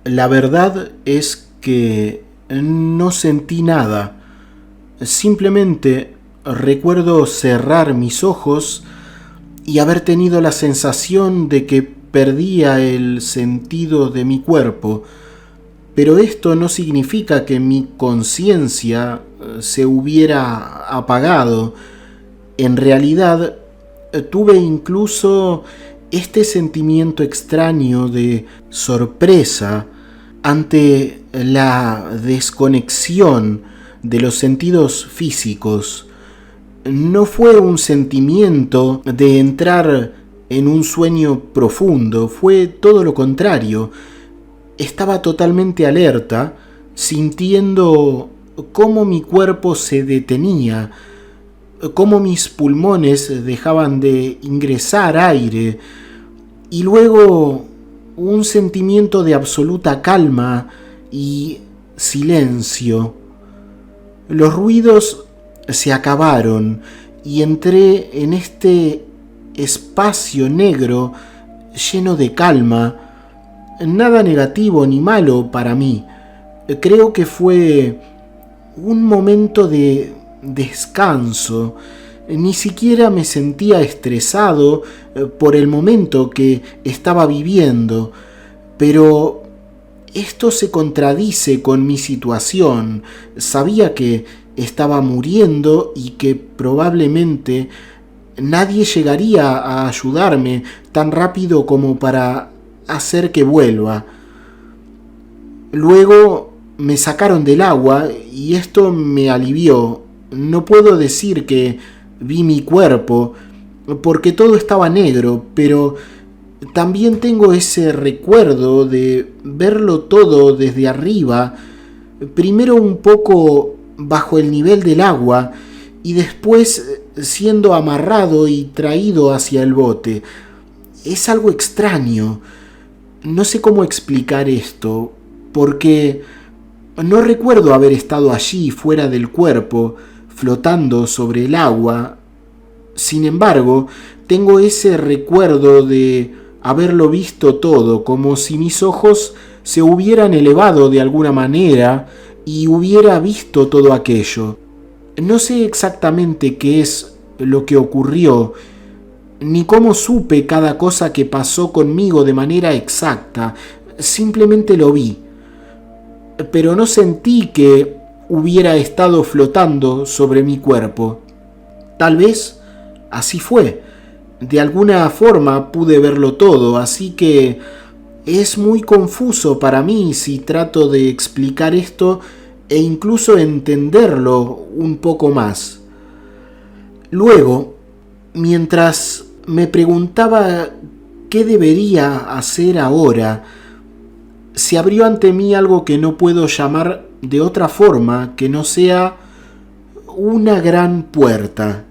La verdad es que no sentí nada. Simplemente recuerdo cerrar mis ojos y haber tenido la sensación de que perdía el sentido de mi cuerpo. Pero esto no significa que mi conciencia se hubiera apagado. En realidad, tuve incluso este sentimiento extraño de sorpresa ante la desconexión de los sentidos físicos. No fue un sentimiento de entrar en un sueño profundo, fue todo lo contrario. Estaba totalmente alerta, sintiendo cómo mi cuerpo se detenía, cómo mis pulmones dejaban de ingresar aire, y luego un sentimiento de absoluta calma y silencio. Los ruidos se acabaron y entré en este espacio negro lleno de calma. Nada negativo ni malo para mí. Creo que fue un momento de descanso. Ni siquiera me sentía estresado por el momento que estaba viviendo, pero esto se contradice con mi situación. Sabía que estaba muriendo y que probablemente nadie llegaría a ayudarme tan rápido como para hacer que vuelva. Luego me sacaron del agua y esto me alivió. No puedo decir que vi mi cuerpo, porque todo estaba negro, pero también tengo ese recuerdo de verlo todo desde arriba, primero un poco bajo el nivel del agua y después siendo amarrado y traído hacia el bote. Es algo extraño. No sé cómo explicar esto, porque no recuerdo haber estado allí fuera del cuerpo, flotando sobre el agua. Sin embargo, tengo ese recuerdo de haberlo visto todo, como si mis ojos se hubieran elevado de alguna manera y hubiera visto todo aquello. No sé exactamente qué es lo que ocurrió, ni cómo supe cada cosa que pasó conmigo de manera exacta. Simplemente lo vi. Pero no sentí que hubiera estado flotando sobre mi cuerpo. Tal vez así fue. De alguna forma pude verlo todo, así que es muy confuso para mí si trato de explicar esto e incluso entenderlo un poco más. Luego, mientras me preguntaba qué debería hacer ahora, se abrió ante mí algo que no puedo llamar de otra forma que no sea una gran puerta.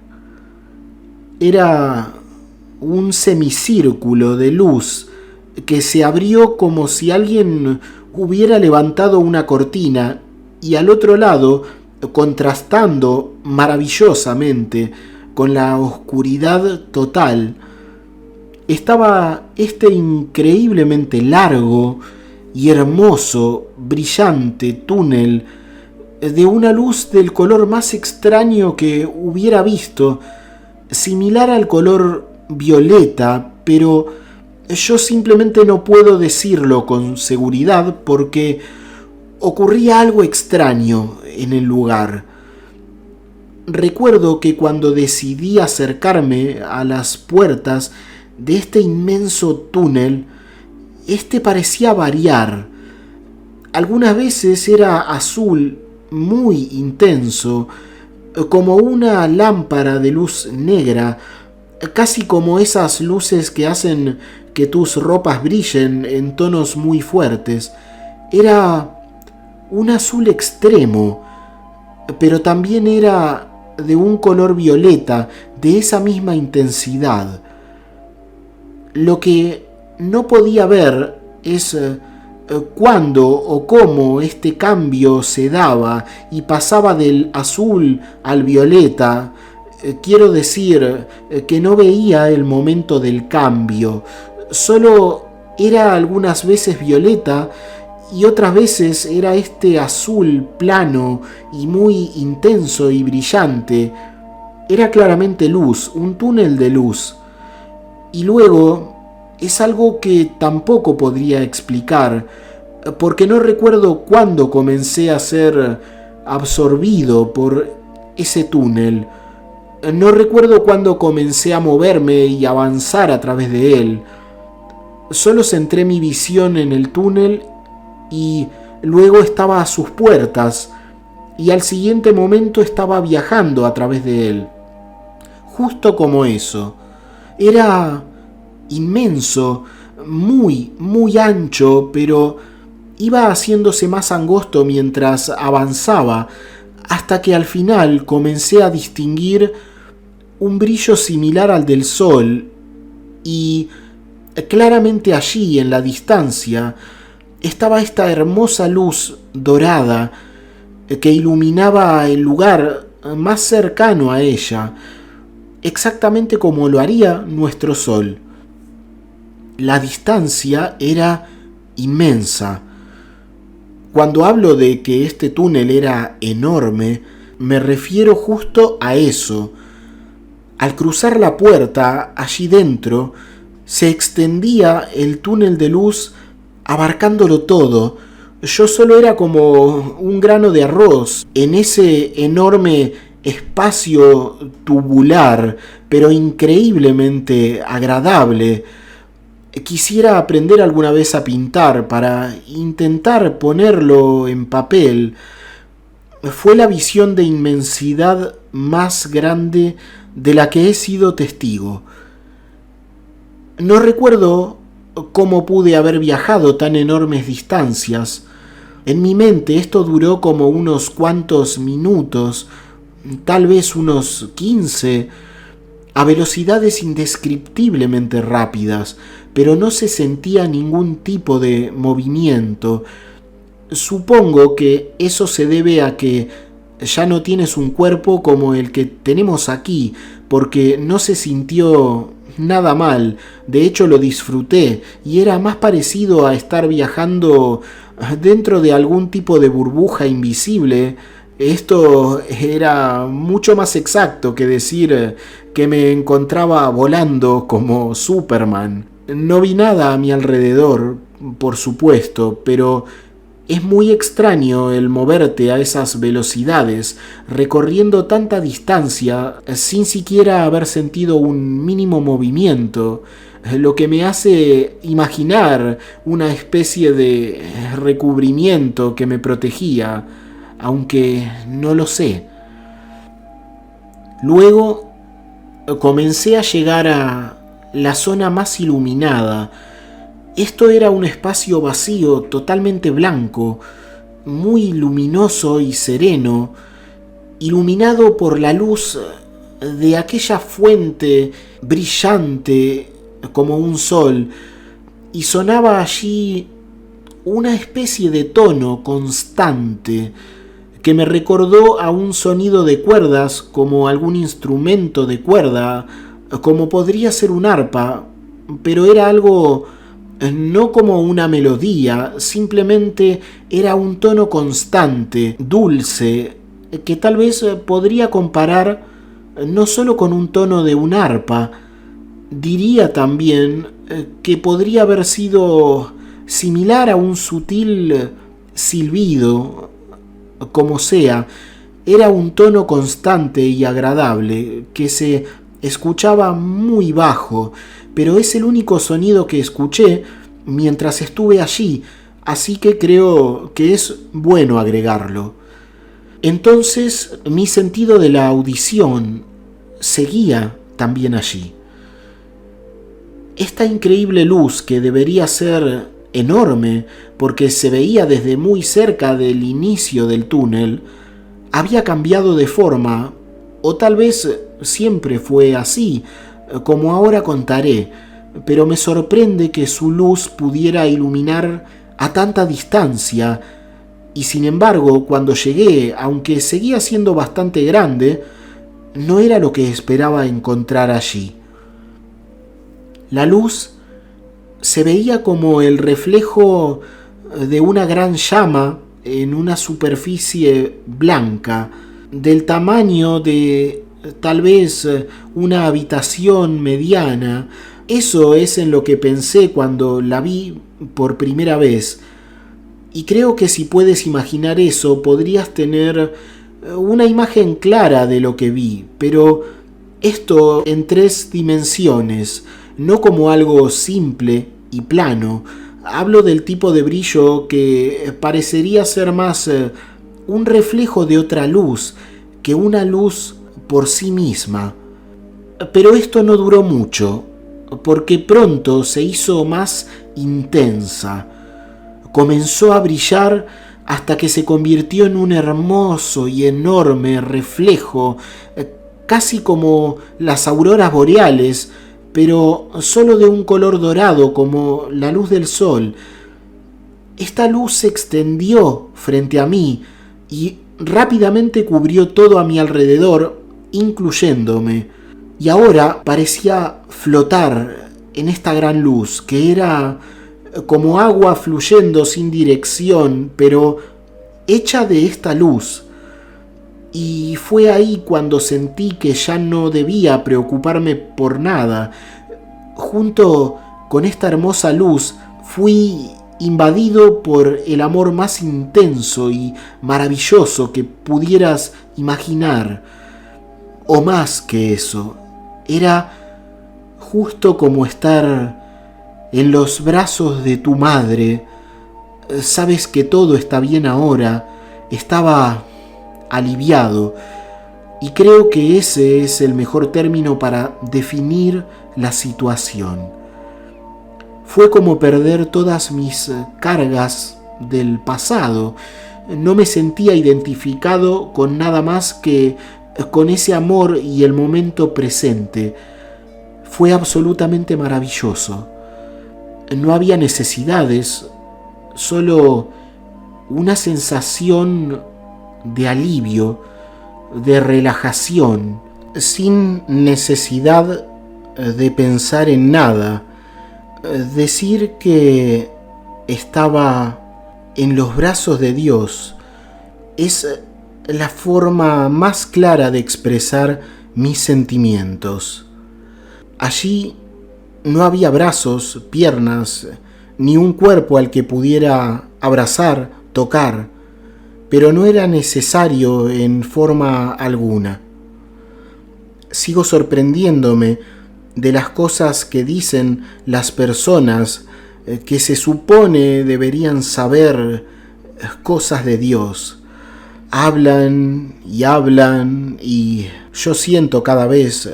Era un semicírculo de luz que se abrió como si alguien hubiera levantado una cortina, y al otro lado, contrastando maravillosamente con la oscuridad total, estaba este increíblemente largo y hermoso, brillante túnel de una luz del color más extraño que hubiera visto, similar al color violeta, pero yo simplemente no puedo decirlo con seguridad porque ocurría algo extraño en el lugar. Recuerdo que cuando decidí acercarme a las puertas de este inmenso túnel, este parecía variar. Algunas veces era azul muy intenso, como una lámpara de luz negra, casi como esas luces que hacen que tus ropas brillen en tonos muy fuertes. Era un azul extremo, pero también era de un color violeta, de esa misma intensidad. Lo que no podía ver es cuándo o cómo este cambio se daba y pasaba del azul al violeta. Quiero decir que no veía el momento del cambio, solo era algunas veces violeta y otras veces era este azul plano y muy intenso y brillante. Era claramente luz, un túnel de luz. Y luego es algo que tampoco podría explicar, porque no recuerdo cuándo comencé a ser absorbido por ese túnel. No recuerdo cuándo comencé a moverme y avanzar a través de él. Solo centré mi visión en el túnel y luego estaba a sus puertas, y al siguiente momento estaba viajando a través de él. Justo como eso. Era inmenso, muy, muy ancho, pero iba haciéndose más angosto mientras avanzaba, hasta que al final comencé a distinguir un brillo similar al del sol, y claramente allí, en la distancia, estaba esta hermosa luz dorada que iluminaba el lugar más cercano a ella, exactamente como lo haría nuestro sol. La distancia era inmensa. Cuando hablo de que este túnel era enorme, me refiero justo a eso. Al cruzar la puerta, allí dentro, se extendía el túnel de luz abarcándolo todo. Yo solo era como un grano de arroz en ese enorme espacio tubular, pero increíblemente agradable. Quisiera aprender alguna vez a pintar para intentar ponerlo en papel. Fue la visión de inmensidad más grande de la que he sido testigo. No recuerdo cómo pude haber viajado tan enormes distancias. En mi mente esto duró como unos cuantos minutos, tal vez unos 15, a velocidades indescriptiblemente rápidas, pero no se sentía ningún tipo de movimiento. Supongo que eso se debe a que ya no tienes un cuerpo como el que tenemos aquí, porque no se sintió nada mal. De hecho, lo disfruté y era más parecido a estar viajando dentro de algún tipo de burbuja invisible. Esto era mucho más exacto que decir que me encontraba volando como Superman. No vi nada a mi alrededor, por supuesto, pero es muy extraño el moverte a esas velocidades, recorriendo tanta distancia sin siquiera haber sentido un mínimo movimiento, lo que me hace imaginar una especie de recubrimiento que me protegía, aunque no lo sé. Luego comencé a llegar a la zona más iluminada. Esto era un espacio vacío, totalmente blanco, muy luminoso y sereno, iluminado por la luz de aquella fuente brillante como un sol, y sonaba allí una especie de tono constante que me recordó a un sonido de cuerdas, como algún instrumento de cuerda, como podría ser un arpa, pero era algo no como una melodía, simplemente era un tono constante, dulce, que tal vez podría comparar no solo con un tono de un arpa, diría también que podría haber sido similar a un sutil silbido. Como sea, era un tono constante y agradable que se escuchaba muy bajo, pero es el único sonido que escuché mientras estuve allí, así que creo que es bueno agregarlo. Entonces mi sentido de la audición seguía también allí. Esta increíble luz, que debería ser enorme porque se veía desde muy cerca del inicio del túnel, había cambiado de forma, o tal vez siempre fue así, como ahora contaré, pero me sorprende que su luz pudiera iluminar a tanta distancia, y sin embargo, cuando llegué, aunque seguía siendo bastante grande, no era lo que esperaba encontrar allí. La luz se veía como el reflejo de una gran llama en una superficie blanca, del tamaño de tal vez una habitación mediana. Eso es en lo que pensé cuando la vi por primera vez. Y creo que si puedes imaginar eso, podrías tener una imagen clara de lo que vi, pero esto en 3 dimensiones, no como algo simple y plano. Hablo del tipo de brillo que parecería ser más un reflejo de otra luz que una luz por sí misma. Pero esto no duró mucho, porque pronto se hizo más intensa. Comenzó a brillar hasta que se convirtió en un hermoso y enorme reflejo, casi como las auroras boreales, pero solo de un color dorado como la luz del sol. Esta luz se extendió frente a mí y rápidamente cubrió todo a mi alrededor, incluyéndome. Y ahora parecía flotar en esta gran luz, que era como agua fluyendo sin dirección, pero hecha de esta luz. Y fue ahí cuando sentí que ya no debía preocuparme por nada. Junto con esta hermosa luz fui invadido por el amor más intenso y maravilloso que pudieras imaginar. O más que eso, era justo como estar en los brazos de tu madre. Sabes que todo está bien ahora. Estaba aliviado, y creo que ese es el mejor término para definir la situación. Fue como perder todas mis cargas del pasado. No me sentía identificado con nada más que con ese amor y el momento presente. Fue absolutamente maravilloso. No había necesidades, solo una sensación de alivio, de relajación, sin necesidad de pensar en nada. Decir que estaba en los brazos de Dios es la forma más clara de expresar mis sentimientos. Allí no había brazos, piernas, ni un cuerpo al que pudiera abrazar, tocar, pero no era necesario en forma alguna. Sigo sorprendiéndome de las cosas que dicen las personas que se supone deberían saber cosas de Dios. Hablan y yo siento cada vez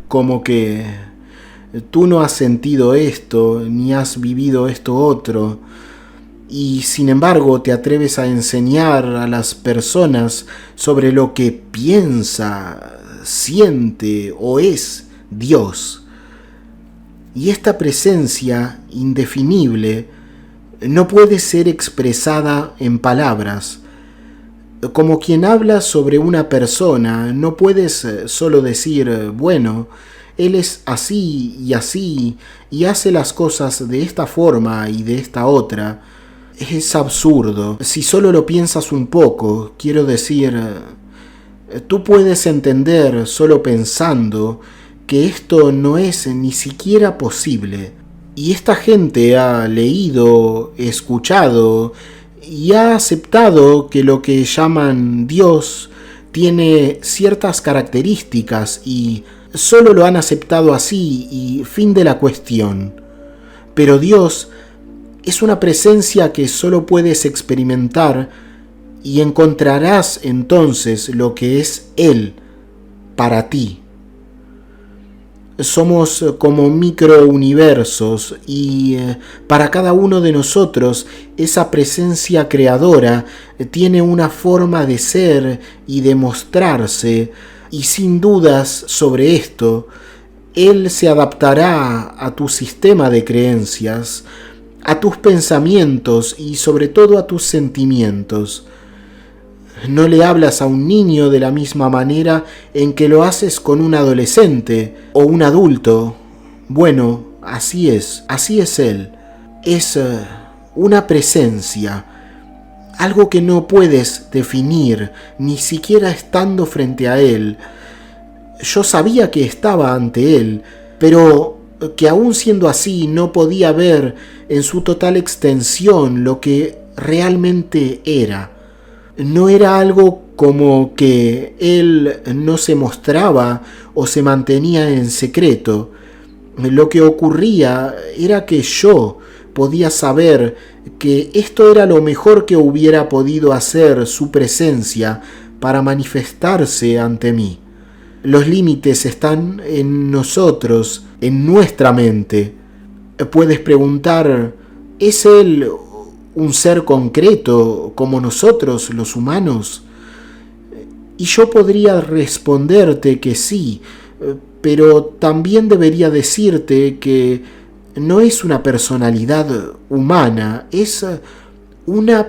como que tú no has sentido esto, ni has vivido esto otro. Y sin embargo te atreves a enseñar a las personas sobre lo que piensa, siente o es Dios. Y esta presencia indefinible no puede ser expresada en palabras. Como quien habla sobre una persona, no puedes solo decir, bueno, él es así y hace las cosas de esta forma y de esta otra. Es absurdo. Si solo lo piensas un poco, quiero decir, tú puedes entender solo pensando que esto no es ni siquiera posible. Y esta gente ha leído, escuchado y ha aceptado que lo que llaman Dios tiene ciertas características y solo lo han aceptado así y fin de la cuestión. Pero Dios es una presencia que solo puedes experimentar y encontrarás entonces lo que es Él para ti. Somos como microuniversos y para cada uno de nosotros esa presencia creadora tiene una forma de ser y de mostrarse, y sin dudas sobre esto, Él se adaptará a tu sistema de creencias, a tus pensamientos y sobre todo a tus sentimientos. No le hablas a un niño de la misma manera en que lo haces con un adolescente o un adulto. Bueno, así es Él. Es una presencia, algo que no puedes definir, ni siquiera estando frente a Él. Yo sabía que estaba ante Él, pero que aún siendo así no podía ver en su total extensión lo que realmente era. No era algo como que Él no se mostraba o se mantenía en secreto. Lo que ocurría era que yo podía saber que esto era lo mejor que hubiera podido hacer su presencia para manifestarse ante mí. Los límites están en nosotros, en nuestra mente. Puedes preguntar, ¿es Él un ser concreto como nosotros los humanos? Y yo podría responderte que sí, pero también debería decirte que no es una personalidad humana, es una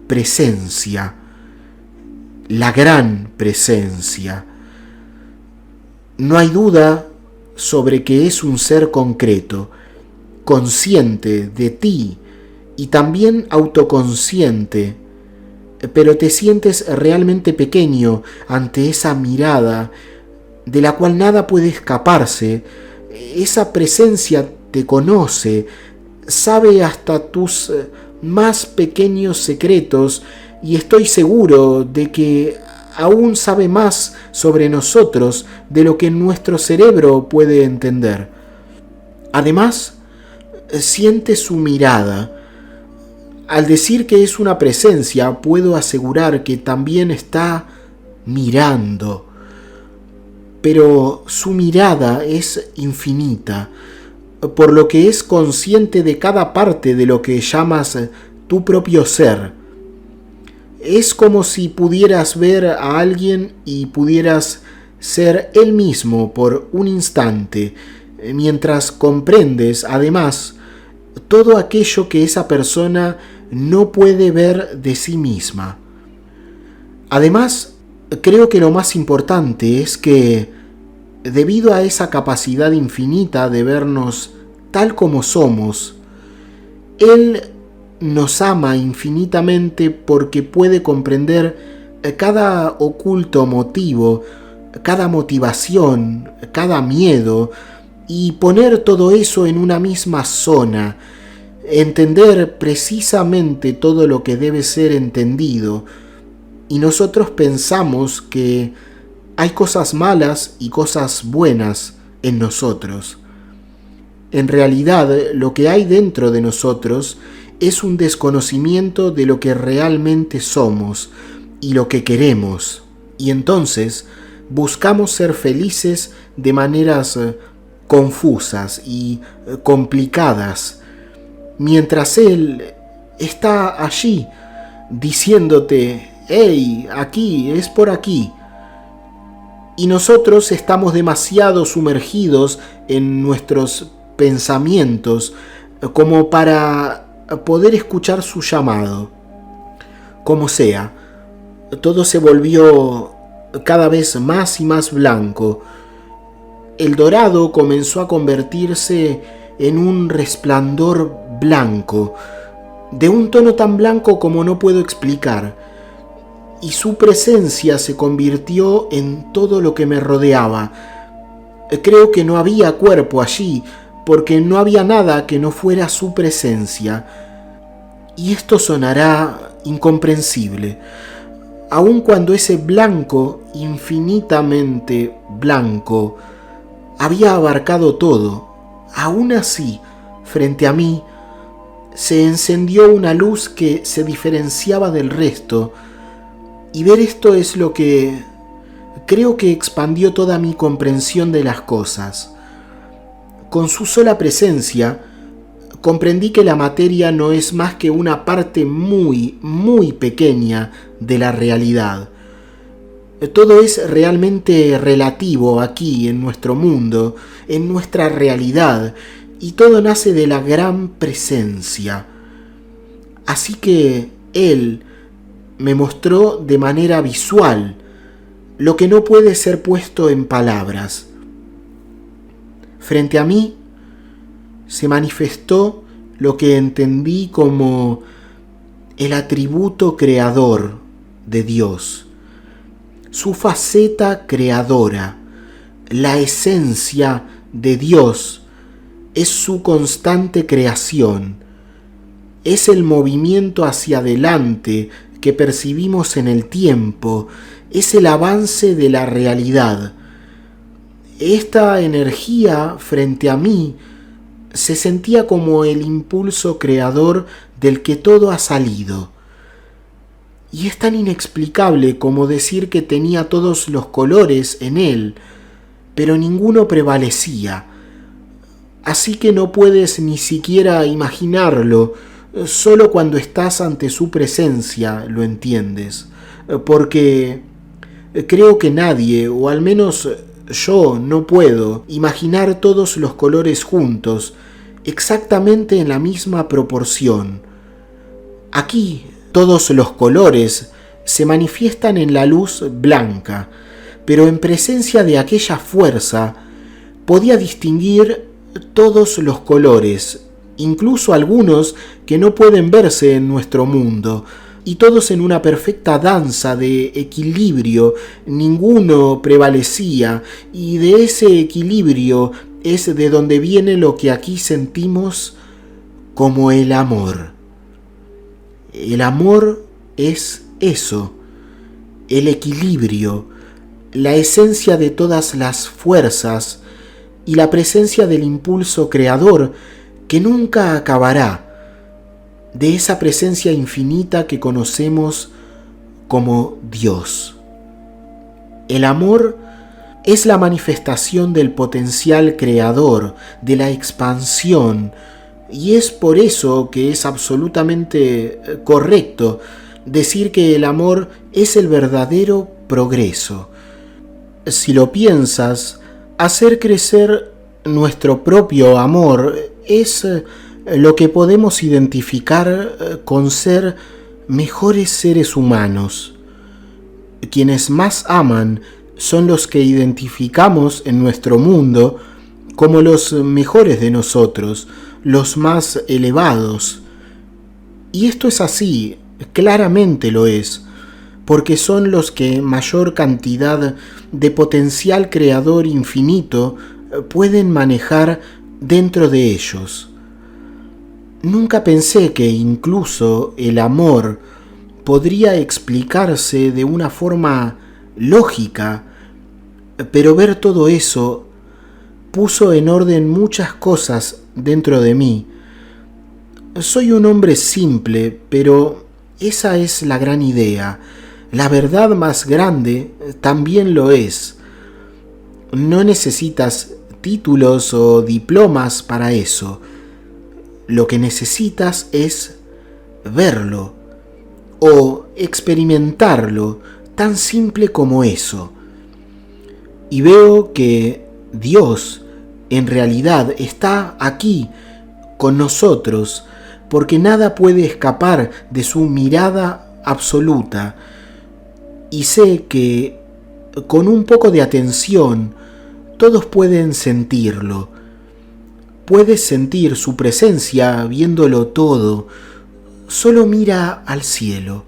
presencia, la gran presencia. No hay duda sobre que es un ser concreto, consciente de ti y también autoconsciente, pero te sientes realmente pequeño ante esa mirada de la cual nada puede escaparse. Esa presencia te conoce, sabe hasta tus más pequeños secretos y estoy seguro de que aún sabe más sobre nosotros de lo que nuestro cerebro puede entender. Además, siente su mirada. Al decir que es una presencia, puedo asegurar que también está mirando. Pero su mirada es infinita, por lo que es consciente de cada parte de lo que llamas tu propio ser. Es como si pudieras ver a alguien y pudieras ser él mismo por un instante, mientras comprendes, además, todo aquello que esa persona no puede ver de sí misma. Además, creo que lo más importante es que, debido a esa capacidad infinita de vernos tal como somos, Él nos ama infinitamente porque puede comprender cada oculto motivo, cada motivación, cada miedo, y poner todo eso en una misma zona, entender precisamente todo lo que debe ser entendido. Y nosotros pensamos que hay cosas malas y cosas buenas en nosotros. En realidad, lo que hay dentro de nosotros es un desconocimiento de lo que realmente somos y lo que queremos. Y entonces buscamos ser felices de maneras confusas y complicadas, mientras Él está allí diciéndote, hey, aquí, es por aquí. Y nosotros estamos demasiado sumergidos en nuestros pensamientos como para poder escuchar su llamado. Como sea, todo se volvió cada vez más y más blanco. El dorado comenzó a convertirse en un resplandor blanco, de un tono tan blanco como no puedo explicar, y su presencia se convirtió en todo lo que me rodeaba. Creo que no había cuerpo allí, porque no había nada que no fuera su presencia. Y esto sonará incomprensible, aun cuando ese blanco, infinitamente blanco, había abarcado todo. Aún así, frente a mí, se encendió una luz que se diferenciaba del resto, y ver esto es lo que creo que expandió toda mi comprensión de las cosas. Con su sola presencia, comprendí que la materia no es más que una parte muy, muy pequeña de la realidad. Todo es realmente relativo aquí en nuestro mundo, en nuestra realidad, y todo nace de la gran presencia. Así que Él me mostró de manera visual lo que no puede ser puesto en palabras. Frente a mí se manifestó lo que entendí como el atributo creador de Dios, su faceta creadora, la esencia de Dios es su constante creación, es el movimiento hacia adelante que percibimos en el tiempo, es el avance de la realidad. Esta energía frente a mí se sentía como el impulso creador del que todo ha salido. Y es tan inexplicable como decir que tenía todos los colores en él, pero ninguno prevalecía. Así que no puedes ni siquiera imaginarlo, solo cuando estás ante su presencia lo entiendes, porque creo que nadie, o al menos yo no puedo, imaginar todos los colores juntos, exactamente en la misma proporción. Aquí todos los colores se manifiestan en la luz blanca, pero en presencia de aquella fuerza podía distinguir todos los colores, incluso algunos que no pueden verse en nuestro mundo, y todos en una perfecta danza de equilibrio. Ninguno prevalecía, y de ese equilibrio es de donde viene lo que aquí sentimos como el amor. El amor es eso, el equilibrio, la esencia de todas las fuerzas y la presencia del impulso creador que nunca acabará, de esa presencia infinita que conocemos como Dios. El amor es la manifestación del potencial creador, de la expansión, y es por eso que es absolutamente correcto decir que el amor es el verdadero progreso. Si lo piensas, hacer crecer nuestro propio amor es lo que podemos identificar con ser mejores seres humanos. Quienes más aman son los que identificamos en nuestro mundo como los mejores de nosotros, los más elevados. Y esto es así, claramente lo es, porque son los que mayor cantidad de potencial creador infinito pueden manejar dentro de ellos. Nunca pensé que incluso el amor podría explicarse de una forma lógica, pero ver todo eso puso en orden muchas cosas dentro de mí. Soy un hombre simple, pero esa es la gran idea. La verdad más grande también lo es. No necesitas títulos o diplomas para eso. Lo que necesitas es verlo o experimentarlo, tan simple como eso. Y veo que Dios en realidad está aquí con nosotros, porque nada puede escapar de su mirada absoluta. Y sé que con un poco de atención todos pueden sentirlo. Puedes sentir su presencia viéndolo todo. Solo mira al cielo.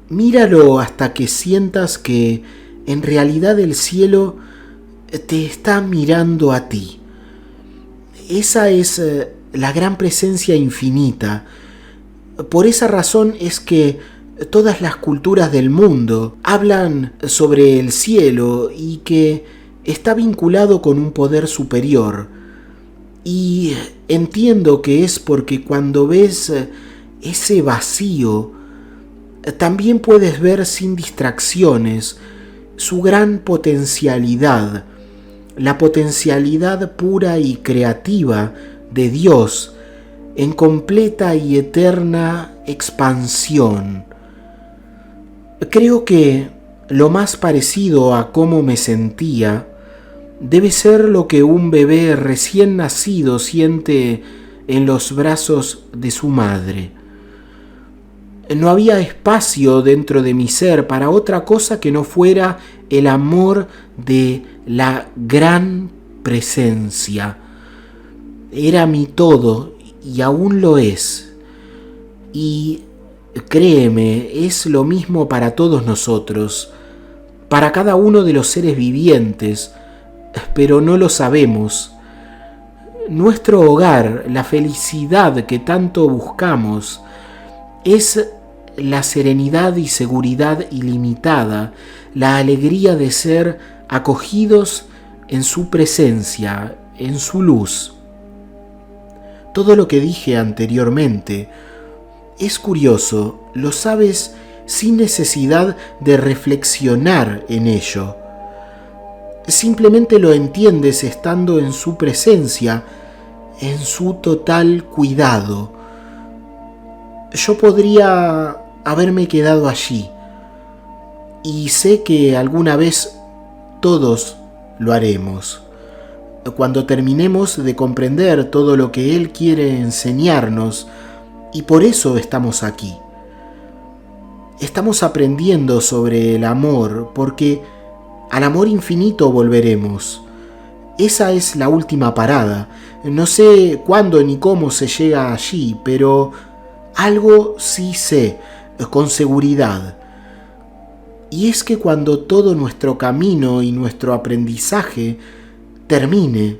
Míralo hasta que sientas que en realidad el cielo te está mirando a ti. Esa es la gran presencia infinita. Por esa razón es que todas las culturas del mundo hablan sobre el cielo y que está vinculado con un poder superior. Y entiendo que es porque cuando ves ese vacío, también puedes ver sin distracciones su gran potencialidad, la potencialidad pura y creativa de Dios en completa y eterna expansión. Creo que lo más parecido a cómo me sentía debe ser lo que un bebé recién nacido siente en los brazos de su madre. No había espacio dentro de mi ser para otra cosa que no fuera el amor de la gran presencia. Era mi todo y aún lo es. Y créeme, es lo mismo para todos nosotros, para cada uno de los seres vivientes, pero no lo sabemos. Nuestro hogar, la felicidad que tanto buscamos, es la serenidad y seguridad ilimitada, la alegría de ser acogidos en su presencia, en su luz. Todo lo que dije anteriormente es curioso, lo sabes sin necesidad de reflexionar en ello. Simplemente lo entiendes estando en su presencia, en su total cuidado. Yo podría haberme quedado allí, y sé que alguna vez todos lo haremos. Cuando terminemos de comprender todo lo que Él quiere enseñarnos, y por eso estamos aquí. Estamos aprendiendo sobre el amor, porque al amor infinito volveremos. Esa es la última parada. No sé cuándo ni cómo se llega allí, pero algo sí sé, con seguridad. Y es que cuando todo nuestro camino y nuestro aprendizaje termine,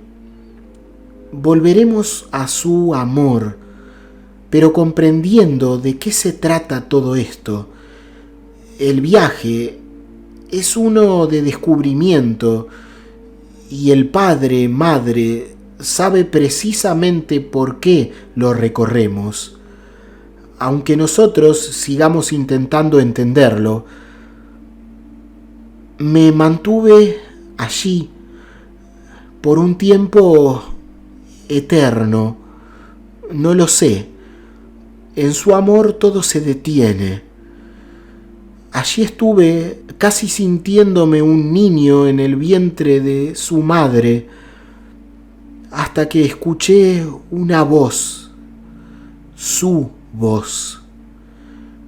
volveremos a su amor, pero comprendiendo de qué se trata todo esto. El viaje es uno de descubrimiento, y el Padre, Madre, sabe precisamente por qué lo recorremos. Aunque nosotros sigamos intentando entenderlo, me mantuve allí por un tiempo eterno. No lo sé. En su amor todo se detiene. Allí estuve casi sintiéndome un niño en el vientre de su madre, hasta que escuché una voz, su voz.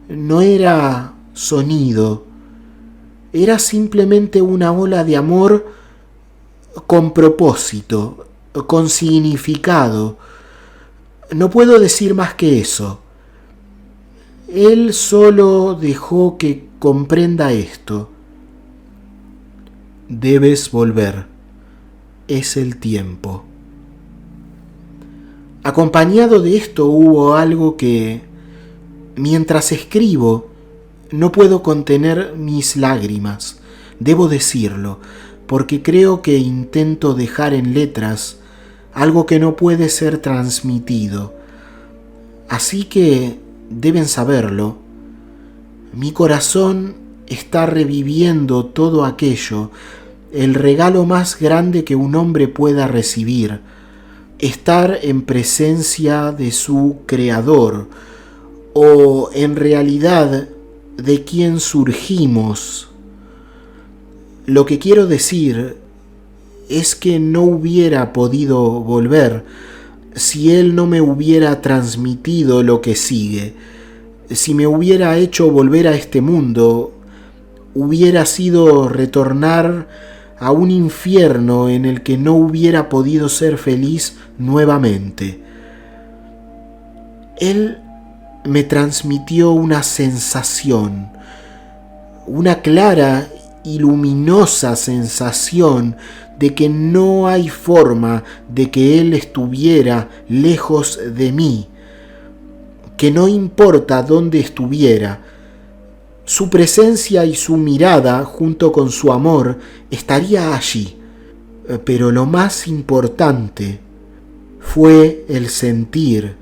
No era sonido, era simplemente una ola de amor con propósito, con significado. No puedo decir más que eso. Él solo dejó que comprenda esto. Debes volver. Es el tiempo. Acompañado de esto hubo algo que, mientras escribo, no puedo contener mis lágrimas. Debo decirlo, porque creo que intento dejar en letras algo que no puede ser transmitido. Así que deben saberlo. Mi corazón está reviviendo todo aquello, el regalo más grande que un hombre pueda recibir, estar en presencia de su Creador, o en realidad de quien surgimos. Lo que quiero decir es que no hubiera podido volver si Él no me hubiera transmitido lo que sigue. Si me hubiera hecho volver a este mundo, hubiera sido retornar a un infierno en el que no hubiera podido ser feliz nuevamente. Él me transmitió una sensación, una clara y luminosa sensación de que no hay forma de que Él estuviera lejos de mí, que no importa dónde estuviera, su presencia y su mirada junto con su amor estaría allí. Pero lo más importante fue el sentir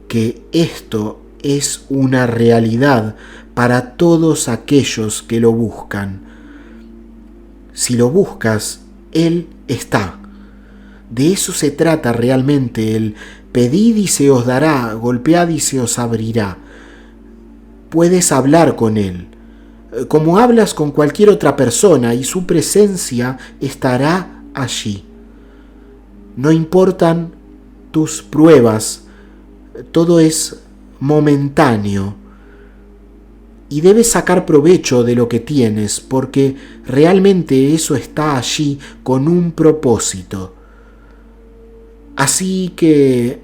que esto es una realidad para todos aquellos que lo buscan. Si lo buscas, Él está. De eso se trata realmente el pedid y se os dará, golpead y se os abrirá. Puedes hablar con Él, como hablas con cualquier otra persona, y su presencia estará allí. No importan tus pruebas, todo es momentáneo. Y debes sacar provecho de lo que tienes, porque realmente eso está allí con un propósito. Así que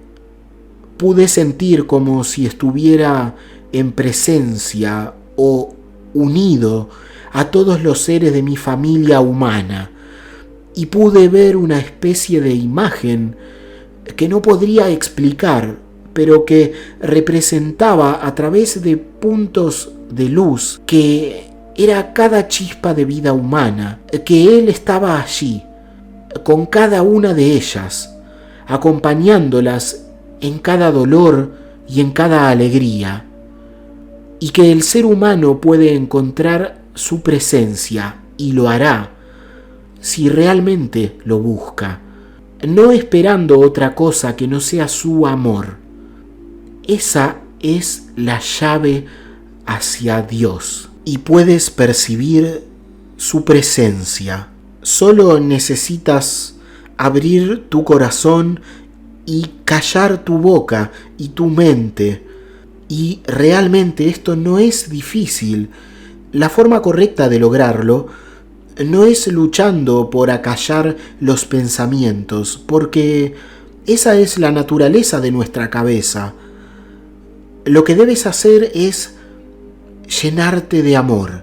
Pude sentir como si estuviera en presencia o unido a todos los seres de mi familia humana, y pude ver una especie de imagen que no podría explicar, pero que representaba a través de puntos de luz que era cada chispa de vida humana, que Él estaba allí, con cada una de ellas, acompañándolas en cada dolor y en cada alegría, y que el ser humano puede encontrar su presencia, y lo hará, si realmente lo busca, no esperando otra cosa que no sea su amor. Esa es la llave hacia Dios, y puedes percibir su presencia. Solo necesitas abrir tu corazón y callar tu boca y tu mente. Y realmente esto no es difícil. La forma correcta de lograrlo no es luchando por acallar los pensamientos, porque esa es la naturaleza de nuestra cabeza. Lo que debes hacer es llenarte de amor.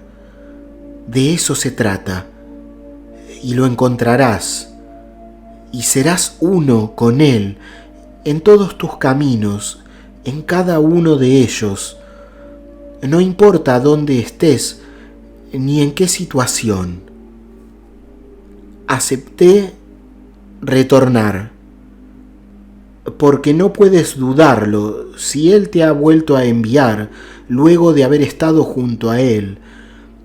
De eso se trata. Y lo encontrarás. Y serás uno con Él en todos tus caminos, en cada uno de ellos. No importa dónde estés, ni en qué situación. Acepté retornar, porque no puedes dudarlo. Si Él te ha vuelto a enviar luego de haber estado junto a Él,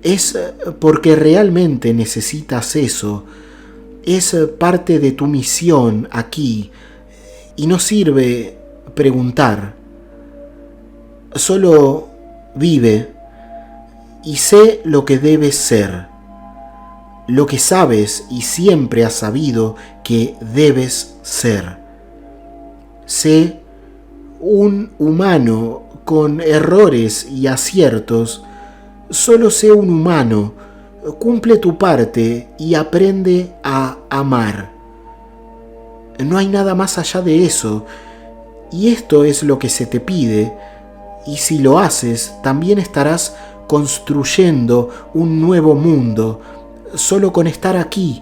es porque realmente necesitas eso. Es parte de tu misión aquí, y no sirve preguntar. Solo vive y sé lo que debes ser, lo que sabes y siempre has sabido que debes ser. Sé un humano con errores y aciertos. Solo sé un humano. Cumple tu parte y aprende a amar. No hay nada más allá de eso, y esto es lo que se te pide, y si lo haces, también estarás construyendo un nuevo mundo, solo con estar aquí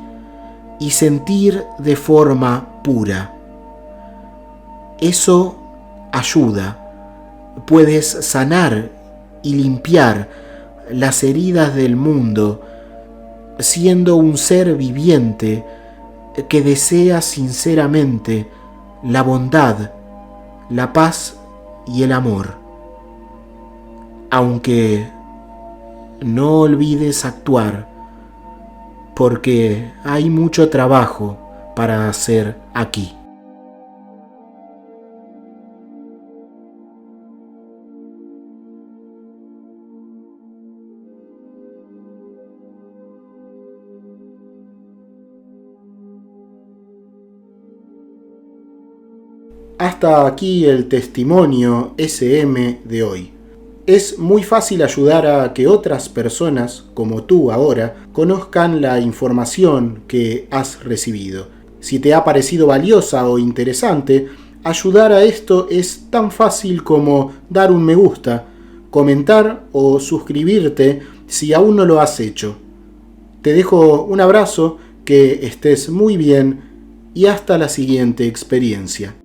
y sentir de forma pura. Eso ayuda. Puedes sanar y limpiar las heridas del mundo, siendo un ser viviente que desea sinceramente la bondad, la paz y el amor. Aunque no olvides actuar, porque hay mucho trabajo para hacer aquí. Hasta aquí el testimonio SM de hoy. Es muy fácil ayudar a que otras personas, como tú ahora, conozcan la información que has recibido. Si te ha parecido valiosa o interesante, ayudar a esto es tan fácil como dar un me gusta, comentar o suscribirte si aún no lo has hecho. Te dejo un abrazo, que estés muy bien y hasta la siguiente experiencia.